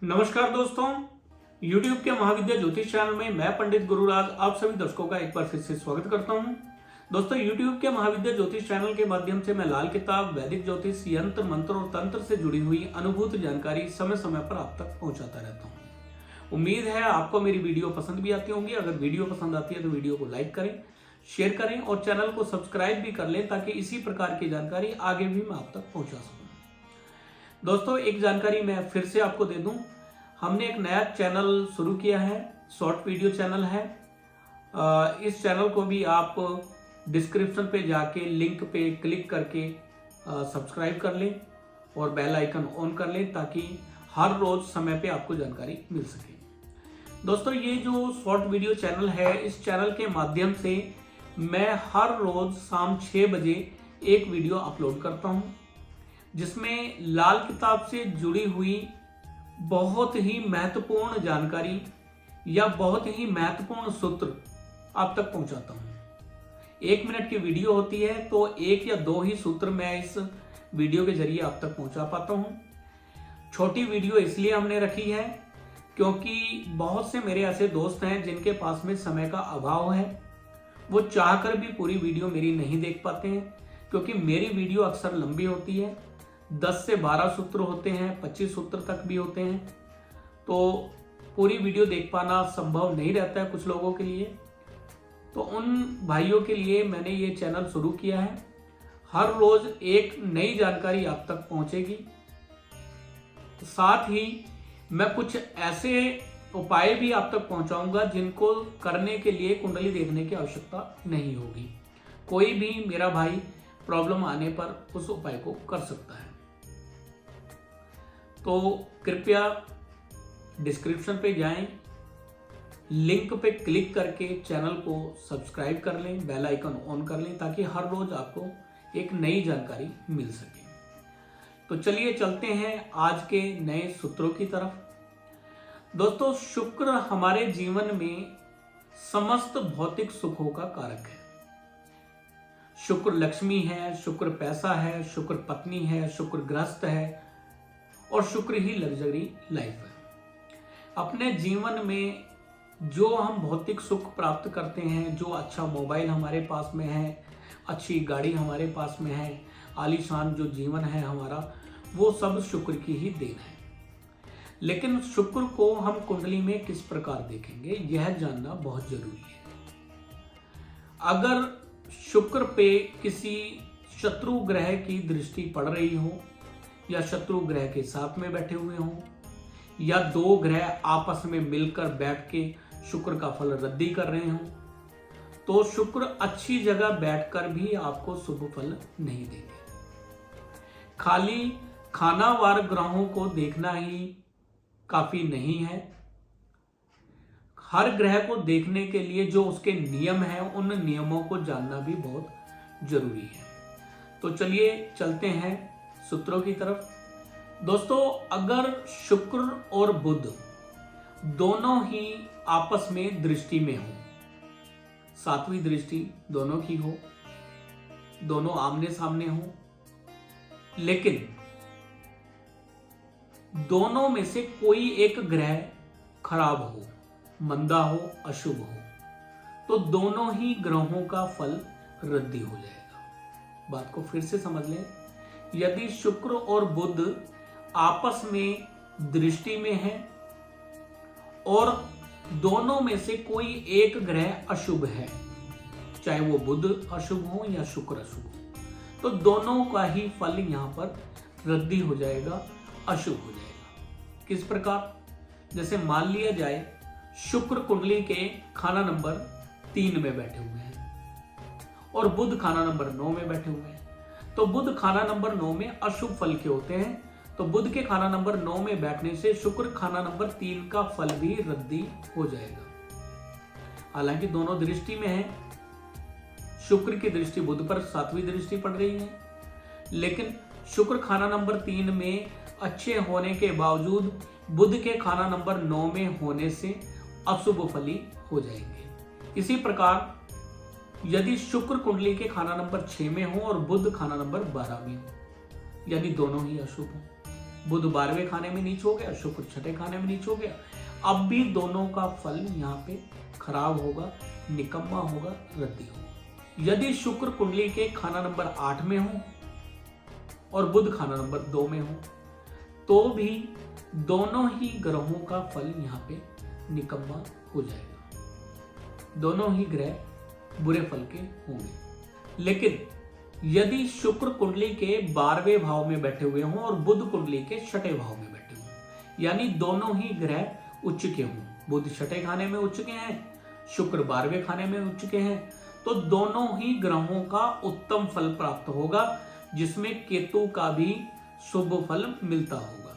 नमस्कार दोस्तों, YouTube के महाविद्या ज्योतिष चैनल में मैं पंडित गुरुराज आप सभी दर्शकों का एक बार फिर से स्वागत करता हूं। दोस्तों, YouTube के महाविद्या ज्योतिष चैनल के माध्यम से मैं लाल किताब, वैदिक ज्योतिष, यंत्र, मंत्र और तंत्र से जुड़ी हुई अनुभूत जानकारी समय समय पर आप तक पहुंचाता रहता हूं। उम्मीद है आपको मेरी वीडियो पसंद भी आती होंगी। अगर वीडियो पसंद आती है तो वीडियो को लाइक करें, शेयर करें और चैनल को सब्सक्राइब भी कर लें ताकि इसी प्रकार की जानकारी आगे भी मैं आप तक पहुंचा सकूं। दोस्तों, एक जानकारी मैं फिर से आपको दे दूं, हमने एक नया चैनल शुरू किया है, शॉर्ट वीडियो चैनल है। इस चैनल को भी आप डिस्क्रिप्शन पे जाके लिंक पे क्लिक करके सब्सक्राइब कर लें और बेल आइकन ऑन कर लें ताकि हर रोज समय पे आपको जानकारी मिल सके। दोस्तों, ये जो शॉर्ट वीडियो चैनल है, इस चैनल के माध्यम से मैं हर रोज शाम 6 बजे एक वीडियो अपलोड करता हूं, जिसमें लाल किताब से जुड़ी हुई बहुत ही महत्वपूर्ण जानकारी या बहुत ही महत्वपूर्ण सूत्र आप तक पहुंचाता हूं। 1 मिनट की वीडियो होती है तो 1 या 2 ही सूत्र मैं इस वीडियो के जरिए आप तक पहुंचा पाता हूं। छोटी वीडियो इसलिए हमने रखी है क्योंकि बहुत से मेरे ऐसे दोस्त हैं जिनके पास में समय का अभाव है। वो चाहकर भी पूरी वीडियो मेरी नहीं देख पाते हैं क्योंकि मेरी वीडियो अक्सर लंबी होती है। 10 से 12 सूत्र होते हैं, 25 सूत्र तक भी होते हैं, तो पूरी वीडियो देख पाना संभव नहीं रहता है कुछ लोगों के लिए। तो उन भाइयों के लिए मैंने ये चैनल शुरू किया है। हर रोज एक नई जानकारी आप तक पहुंचेगी। साथ ही मैं कुछ ऐसे उपाय भी आप तक पहुंचाऊंगा जिनको करने के लिए कुंडली देखने की आवश्यकता नहीं होगी। कोई भी मेरा भाई प्रॉब्लम आने पर उस उपाय को कर सकता है। तो कृपया डिस्क्रिप्शन पे जाएं, लिंक पे क्लिक करके चैनल को सब्सक्राइब कर लें, बेल आइकन ऑन कर लें ताकि हर रोज आपको एक नई जानकारी मिल सके। तो चलिए चलते हैं आज के नए सूत्रों की तरफ। दोस्तों, शुक्र हमारे जीवन में समस्त भौतिक सुखों का कारक है। शुक्र लक्ष्मी है, शुक्र पैसा है, शुक्र पत्नी है, शुक्र गृहस्थ है और शुक्र ही लग्जरी लाइफ है। अपने जीवन में जो हम भौतिक सुख प्राप्त करते हैं, जो अच्छा मोबाइल हमारे पास में है, अच्छी गाड़ी हमारे पास में है, आलीशान जो जीवन है हमारा, वो सब शुक्र की ही देन है। लेकिन शुक्र को हम कुंडली में किस प्रकार देखेंगे, यह जानना बहुत जरूरी है। अगर शुक्र पे किसी शत्रु ग्रह की दृष्टि पड़ रही हो या शत्रु ग्रह के साथ में बैठे हुए हों या 2 ग्रह आपस में मिलकर बैठ के शुक्र का फल रद्दी कर रहे हों, तो शुक्र अच्छी जगह बैठकर भी आपको शुभ फल नहीं देंगे। खाली खानावार ग्रहों को देखना ही काफी नहीं है। हर ग्रह को देखने के लिए जो उसके नियम हैं, उन नियमों को जानना भी बहुत जरूरी है। तो चलिए चलते हैं सूत्रों की तरफ। दोस्तों, अगर शुक्र और बुध दोनों ही आपस में दृष्टि में हो, 7वीं दृष्टि दोनों की हो, दोनों आमने सामने हो, लेकिन दोनों में से कोई एक ग्रह खराब हो, मंदा हो, अशुभ हो, तो दोनों ही ग्रहों का फल रद्दी हो जाएगा। बात को फिर से समझ लें। यदि शुक्र और बुध आपस में दृष्टि में है और दोनों में से कोई एक ग्रह अशुभ है, चाहे वो बुध अशुभ हो या शुक्र अशुभ हो, तो दोनों का ही फल यहां पर रद्दी हो जाएगा, अशुभ हो जाएगा। किस प्रकार? जैसे मान लिया जाए शुक्र कुंडली के खाना नंबर 3 में बैठे हुए हैं और बुध खाना नंबर 9 में बैठे हुए हैं, तो बुध खाना नंबर 9 में अशुभ फल के होते हैं। तो बुध के खाना नंबर 9 में बैठने से शुक्र खाना नंबर 3 का फल भी रद्दी हो जाएगा। हालांकि दोनों दृष्टि में है, शुक्र की दृष्टि बुध पर 7वीं दृष्टि पड़ रही है, लेकिन शुक्र खाना नंबर 3 में अच्छे होने के बावजूद बुध के खाना नंबर 9 में होने से अशुभ फली हो जाएंगे। इसी प्रकार यदि शुक्र कुंडली के खाना नंबर 6 में हो और बुध खाना नंबर 12 में हो, यानी दोनों ही अशुभ हो, बुध 12वें खाने में नीच हो गया, शुक्र 6ठे खाने में नीच हो गया। अब भी दोनों का फल यहाँ पे खराब होगा, निकम्मा होगा, रद्दी होगा। यदि शुक्र कुंडली के खाना नंबर 8 में हो और बुध खाना नंबर 2 में हो तो भी दोनों ही ग्रहों का फल यहाँ पे निकम्मा हो जाएगा, दोनों ही ग्रह बुरे फल के होंगे। लेकिन यदि शुक्र कुंडली के 12वें भाव में बैठे हुए हों और बुध कुंडली के 6ठे भाव में बैठे हों, यानी दोनों ही ग्रह उच्च के हों, बुध 6ठे खाने में उच्च के हैं, शुक्र 12वें खाने में उच्च के हैं, तो दोनों ही ग्रहों का उत्तम फल प्राप्त होगा, जिसमें केतु का भी शुभ फल मिलता होगा,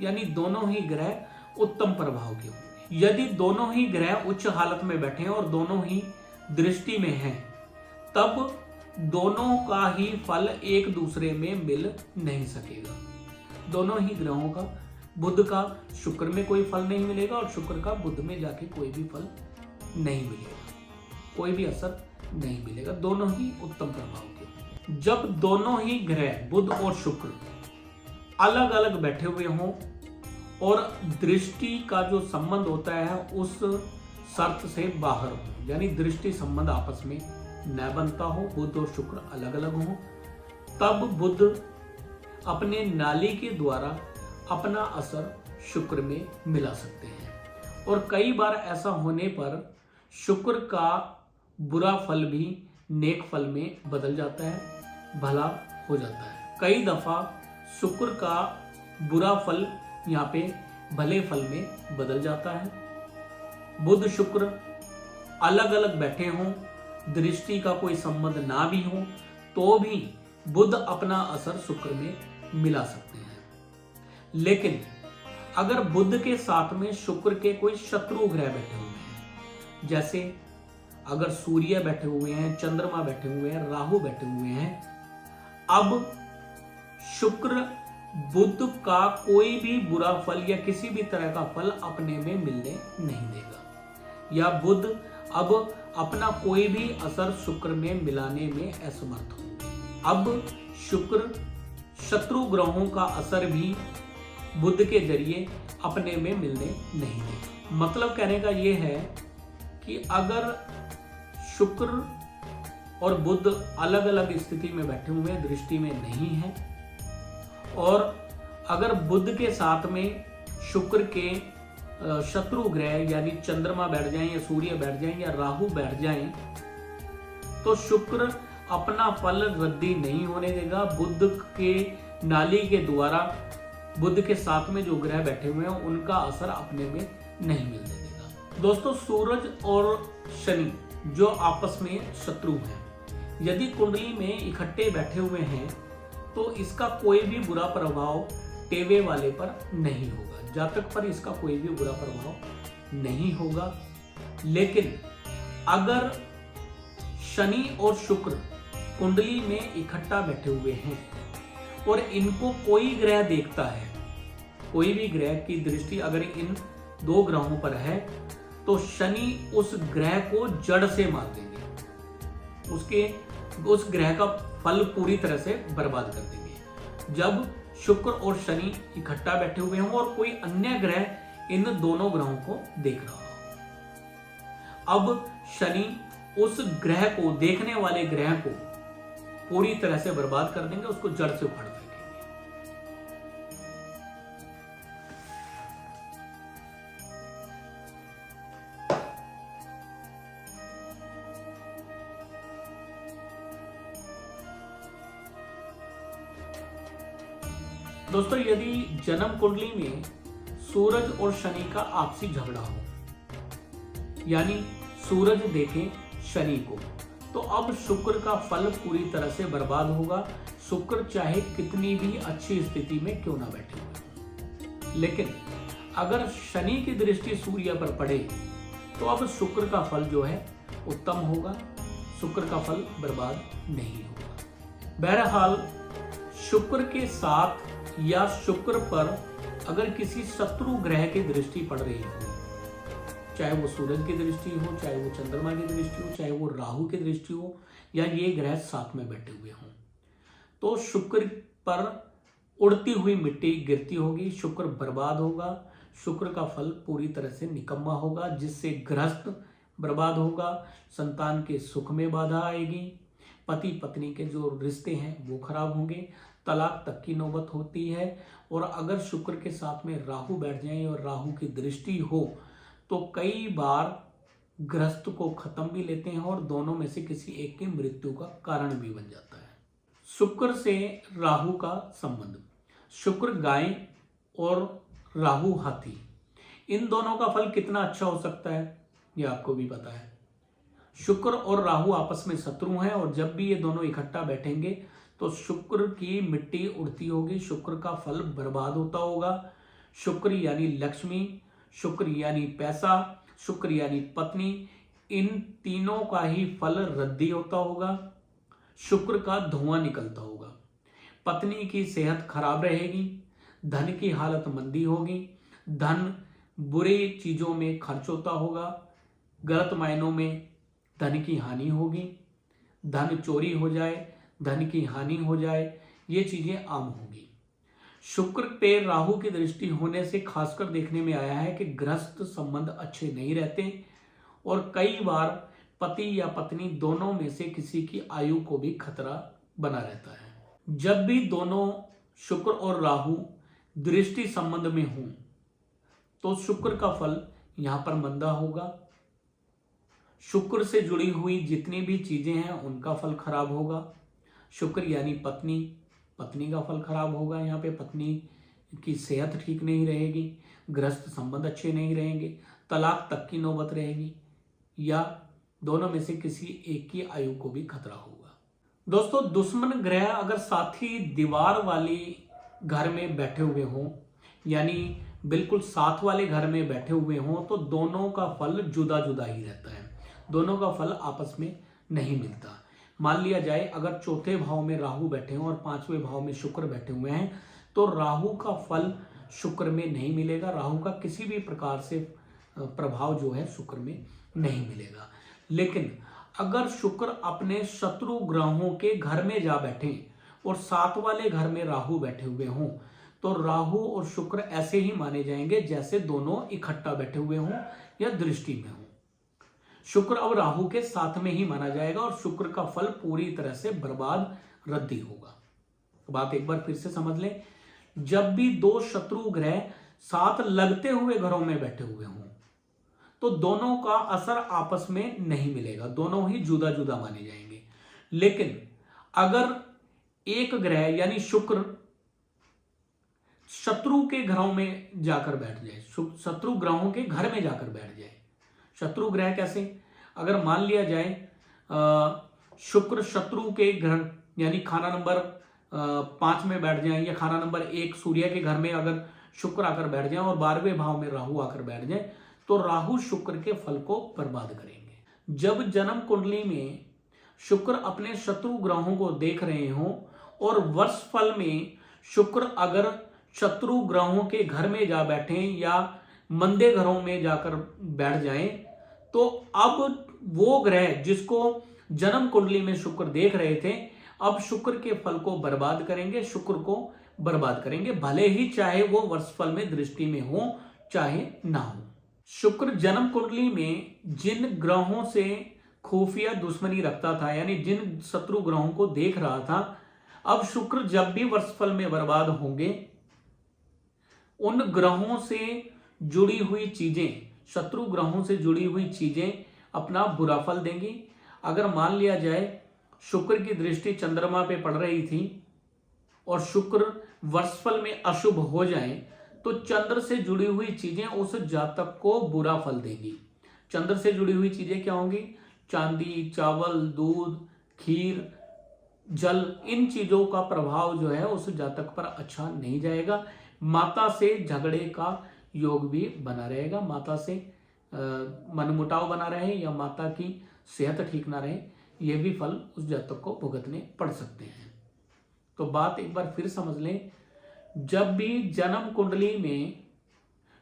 यानी दोनों ही ग्रह उत्तम प्रभाव के होंगे। यदि दोनों ही ग्रह उच्च हालत में बैठे हैं और दोनों ही दृष्टि में हैं, तब दोनों का ही फल एक दूसरे में मिल नहीं सकेगा। दोनों ही ग्रहों का, बुध का शुक्र में कोई फल नहीं मिलेगा और शुक्र का बुध में जाके कोई भी फल नहीं मिलेगा, कोई भी असर नहीं मिलेगा, दोनों ही उत्तम प्रभाव के। जब दोनों ही ग्रह बुध और शुक्र अलग अलग बैठे हुए हों और दृष्टि का जो संबंध होता है उस शर्त से बाहर हो, यानी दृष्टि संबंध आपस में न बनता हो, बुध और शुक्र अलग अलग हो, तब बुध अपने नाली के द्वारा अपना असर शुक्र में मिला सकते हैं। और कई बार ऐसा होने पर शुक्र का बुरा फल भी नेक फल में बदल जाता है, भला हो जाता है। कई दफा शुक्र का बुरा फल यहाँ पे भले फल में बदल जाता है। बुध शुक्र अलग अलग बैठे हों, दृष्टि का कोई संबंध ना भी हो, तो भी बुध अपना असर शुक्र में मिला सकते हैं। लेकिन अगर बुध के साथ में शुक्र के कोई शत्रु ग्रह बैठे हुए हैं, जैसे अगर सूर्य बैठे हुए हैं, चंद्रमा बैठे हुए हैं, राहु बैठे हुए हैं, अब शुक्र बुध का कोई भी बुरा फल या किसी भी तरह का फल अपने में मिलने नहीं देगा, या बुध अब अपना कोई भी असर शुक्र में मिलाने में असमर्थ हो। अब शुक्र शत्रु ग्रहों का असर भी बुध के जरिए अपने में मिलने नहीं देगा। मतलब कहने का यह है कि अगर शुक्र और बुध अलग अलग स्थिति में बैठे हुए हैं, दृष्टि में नहीं है, और अगर बुध के साथ में शुक्र के शत्रु ग्रह यानी चंद्रमा बैठ जाएं या सूर्य बैठ जाएं या राहु बैठ जाएं, तो शुक्र अपना फल रद्दी नहीं होने देगा। बुध के नाली के द्वारा बुध के साथ में जो ग्रह बैठे हुए हैं उनका असर अपने में नहीं मिलने देगा। दोस्तों, सूरज और शनि जो आपस में शत्रु हैं, यदि कुंडली में इकट्ठे बैठे हुए हैं तो इसका कोई भी बुरा प्रभाव टेवे वाले पर नहीं होगा, जातक पर इसका कोई भी बुरा प्रभाव नहीं होगा। लेकिन अगर शनि और शुक्र कुंडली में इकट्ठा बैठे हुए हैं और इनको कोई ग्रह देखता है, कोई भी ग्रह की दृष्टि अगर इन दो ग्रहों पर है, तो शनि उस ग्रह को जड़ से मार देंगे, उस ग्रह का फल पूरी तरह से बर्बाद कर देंगे। जब शुक्र और शनि इकट्ठा बैठे हुए हों और कोई अन्य ग्रह इन दोनों ग्रहों को देख रहा हो, अब शनि उस ग्रह को, देखने वाले ग्रह को पूरी तरह से बर्बाद कर देंगे, उसको जड़ से उखाड़ देंगे। दोस्तों, यदि जन्म कुंडली में सूरज और शनि का आपसी झगड़ा हो, यानी सूरज देखे शनि को, तो अब शुक्र का फल पूरी तरह से बर्बाद होगा। शुक्र चाहे कितनी भी अच्छी स्थिति में क्यों ना बैठे हुए, लेकिन अगर शनि की दृष्टि सूर्य पर पड़े तो अब शुक्र का फल जो है उत्तम होगा, शुक्र का फल बर्बाद नहीं होगा। बहरहाल शुक्र के साथ या शुक्र पर अगर किसी शत्रु ग्रह की दृष्टि पड़ रही हो, चाहे वो सूरज की दृष्टि हो, चाहे वो चंद्रमा की दृष्टि हो, चाहे वो राहु की दृष्टि हो, या ये ग्रह साथ में बैठे हुए हों, तो शुक्र पर उड़ती हुई मिट्टी गिरती होगी, शुक्र बर्बाद होगा, शुक्र का फल पूरी तरह से निकम्मा होगा, जिससे गृहस्थ बर्बाद होगा, संतान के सुख में बाधा आएगी, पति पत्नी के जो रिश्ते हैं वो खराब होंगे, तलाक तक की नौबत होती है। और अगर शुक्र के साथ में राहु बैठ जाए और राहु की दृष्टि हो तो कई बार गृहस्थ को खत्म भी लेते हैं और दोनों में से किसी एक की मृत्यु का कारण भी बन जाता है। शुक्र से राहु का संबंध, शुक्र गाय और राहु हाथी, इन दोनों का फल कितना अच्छा हो सकता है ये आपको भी पता है। शुक्र और राहु आपस में शत्रु हैं और जब भी ये दोनों इकट्ठा बैठेंगे तो शुक्र की मिट्टी उड़ती होगी, शुक्र का फल बर्बाद होता होगा। शुक्र यानी लक्ष्मी, शुक्र यानी पैसा, शुक्र यानी पत्नी, इन तीनों का ही फल रद्दी होता होगा, शुक्र का धुआं निकलता होगा, पत्नी की सेहत खराब रहेगी, धन की हालत मंदी होगी, धन बुरी चीजों में खर्च होता होगा, गलत मायनों में धन की हानि होगी, धन चोरी हो जाए, धन की हानि हो जाए, ये चीजें आम होगी। शुक्र पे राहु की दृष्टि होने से खासकर देखने में आया है कि गृहस्थ संबंध अच्छे नहीं रहते और कई बार पति या पत्नी दोनों में से किसी की आयु को भी खतरा बना रहता है। जब भी दोनों शुक्र और राहु दृष्टि संबंध में हों तो शुक्र का फल यहां पर मंदा होगा, शुक्र से जुड़ी हुई जितनी भी चीजें हैं उनका फल खराब होगा। शुक्र यानी पत्नी, पत्नी का फल खराब होगा, यहाँ पे पत्नी की सेहत ठीक नहीं रहेगी, गृहस्थ संबंध अच्छे नहीं रहेंगे, तलाक तक की नौबत रहेगी या दोनों में से किसी एक की आयु को भी खतरा होगा। दोस्तों, दुश्मन ग्रह अगर साथी दीवार वाली घर में बैठे हुए हों यानी बिल्कुल साथ वाले घर में बैठे हुए हों तो दोनों का फल जुदा जुदा ही रहता है, दोनों का फल आपस में नहीं मिलता। मान लिया जाए अगर चौथे भाव में राहु बैठे हैं और पांचवें भाव में शुक्र बैठे हुए हैं तो राहु का फल शुक्र में नहीं मिलेगा, राहु का किसी भी प्रकार से प्रभाव जो है शुक्र में नहीं मिलेगा। लेकिन अगर शुक्र अपने शत्रु ग्रहों के घर में जा बैठे और साथ वाले घर में राहु बैठे हुए हों तो राहु और शुक्र ऐसे ही माने जाएंगे जैसे दोनों इकट्ठा बैठे हुए हों या दृष्टि में हों। शुक्र अब राहु के साथ में ही माना जाएगा और शुक्र का फल पूरी तरह से बर्बाद रद्दी होगा। बात एक बार फिर से समझ लें, जब भी दो शत्रु ग्रह साथ लगते हुए घरों में बैठे हुए हों तो दोनों का असर आपस में नहीं मिलेगा, दोनों ही जुदा जुदा माने जाएंगे। लेकिन अगर एक ग्रह यानी शुक्र शत्रु के घरों में जाकर बैठ जाए, शत्रु ग्रहों के घर में जाकर बैठ जाए, शत्रु ग्रह कैसे, अगर मान लिया जाए शुक्र शत्रु के घर यानी खाना नंबर 5 में बैठ जाए या खाना नंबर 1 सूर्य के घर में अगर शुक्र आकर बैठ जाए और 12वें भाव में राहु आकर बैठ जाए तो राहु शुक्र के फल को बर्बाद करेंगे। जब जन्म कुंडली में शुक्र अपने शत्रु ग्रहों को देख रहे हों और वर्ष फल में शुक्र अगर शत्रु ग्रहों के घर में जा बैठे या मंदे घरों में जाकर बैठ जाएं तो अब वो ग्रह जिसको जन्म कुंडली में शुक्र देख रहे थे अब शुक्र के फल को बर्बाद करेंगे, शुक्र को बर्बाद करेंगे, भले ही चाहे वो वर्षफल में दृष्टि में हो चाहे ना हो। शुक्र जन्म कुंडली में जिन ग्रहों से खुफिया दुश्मनी रखता था यानी जिन शत्रु ग्रहों को देख रहा था, अब शुक्र जब भी वर्षफल में बर्बाद होंगे उन ग्रहों से जुड़ी हुई चीजें, शत्रु ग्रहों से जुड़ी हुई चीजें अपना बुरा फल देंगी। अगर मान लिया जाए शुक्र की दृष्टि चंद्रमा पे पड़ रही थी और शुक्र वर्षफल में अशुभ हो जाए तो चंद्र से जुड़ी हुई चीजें उस जातक को बुरा फल देंगी। चंद्र से जुड़ी हुई चीजें क्या होंगी, चांदी, चावल, दूध, खीर, जल, इन चीजों का प्रभाव जो है उस जातक पर अच्छा नहीं जाएगा। माता से झगड़े का योग भी बना रहेगा, माता से मनमुटाव बना रहे या माता की सेहत ठीक ना रहे, यह भी फल उस जातक को भुगतने पड़ सकते हैं। तो बात एक बार फिर समझ लें, जब भी जन्म कुंडली में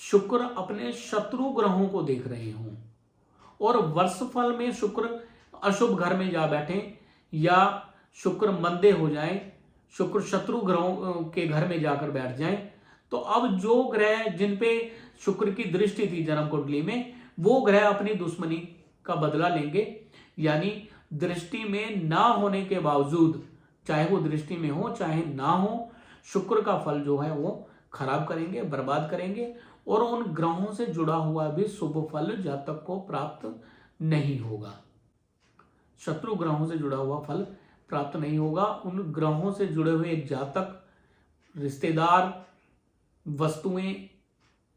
शुक्र अपने शत्रु ग्रहों को देख रहे हों और वर्षफल में शुक्र अशुभ घर में जा बैठे या शुक्र मंदे हो जाए, शुक्र शत्रु ग्रहों के घर में जाकर बैठ जाए, तो अब जो ग्रह जिन पे शुक्र की दृष्टि थी जन्म कुंडली में, वो ग्रह अपनी दुश्मनी का बदला लेंगे। यानी दृष्टि में ना होने के बावजूद, चाहे वो दृष्टि में हो चाहे ना हो, शुक्र का फल जो है वो खराब करेंगे, बर्बाद करेंगे, और उन ग्रहों से जुड़ा हुआ भी शुभ फल जातक को प्राप्त नहीं होगा। शत्रु ग्रहों से जुड़ा हुआ फल प्राप्त नहीं होगा। उन ग्रहों से जुड़े हुए एक जातक, रिश्तेदार, वस्तुएं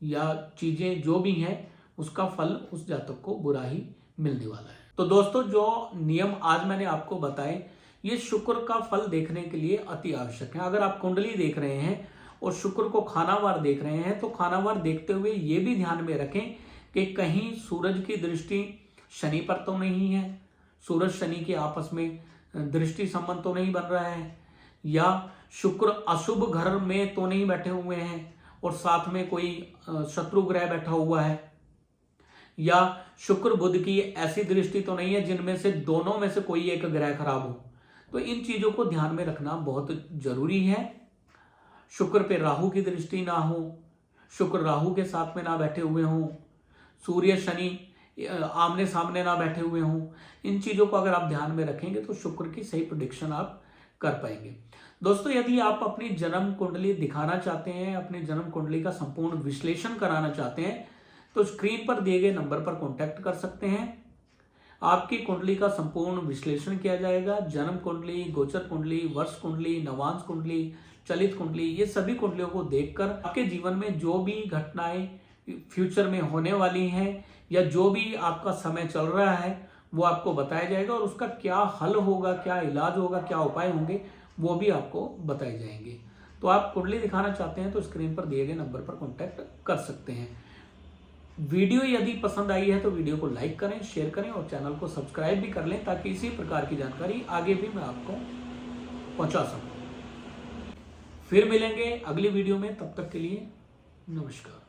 या चीजें जो भी हैं, उसका फल उस जातक को बुरा ही मिलने वाला है। तो दोस्तों, जो नियम आज मैंने आपको बताए, ये शुक्र का फल देखने के लिए अति आवश्यक है। अगर आप कुंडली देख रहे हैं और शुक्र को खानावार देख रहे हैं, तो खानावार देखते हुए ये भी ध्यान में रखें कि कहीं सूरज की दृष्टि शनि पर तो नहीं है, सूरज शनि के आपस में दृष्टि संबंध तो नहीं बन रहा है, या शुक्र अशुभ घर में तो नहीं बैठे हुए हैं और साथ में कोई शत्रु ग्रह बैठा हुआ है, या शुक्र बुध की ऐसी दृष्टि तो नहीं है जिनमें से दोनों में से कोई एक ग्रह खराब हो। तो इन चीजों को ध्यान में रखना बहुत जरूरी है। शुक्र पे राहु की दृष्टि ना हो, शुक्र राहु के साथ में ना बैठे हुए हों, सूर्य शनि आमने सामने ना बैठे हुए हों। इन चीजों को अगर आप ध्यान में रखेंगे तो शुक्र की सही प्रेडिक्शन आप कर पाएंगे। दोस्तों, यदि आप अपनी जन्म कुंडली दिखाना चाहते हैं, अपनी जन्म कुंडली का संपूर्ण विश्लेषण कराना चाहते हैं, तो स्क्रीन पर दिए गए नंबर पर कांटेक्ट कर सकते हैं। आपकी कुंडली का संपूर्ण विश्लेषण किया जाएगा। जन्म कुंडली, गोचर कुंडली, वर्ष कुंडली, नवांश कुंडली, चलित कुंडली, ये सभी कुंडलियों को देखकर आपके जीवन में जो भी घटनाएं फ्यूचर में होने वाली हैं या जो भी आपका समय चल रहा है, वो आपको बताया जाएगा, और उसका क्या हल होगा, क्या इलाज होगा, क्या उपाय होंगे, वो भी आपको बताए जाएंगे। तो आप कुंडली दिखाना चाहते हैं तो स्क्रीन पर दिए गए नंबर पर कांटेक्ट कर सकते हैं। वीडियो यदि पसंद आई है तो वीडियो को लाइक करें, शेयर करें और चैनल को सब्सक्राइब भी कर लें, ताकि इसी प्रकार की जानकारी आगे भी मैं आपको पहुंचा सकूं। फिर मिलेंगे अगली वीडियो में, तब तक के लिए नमस्कार।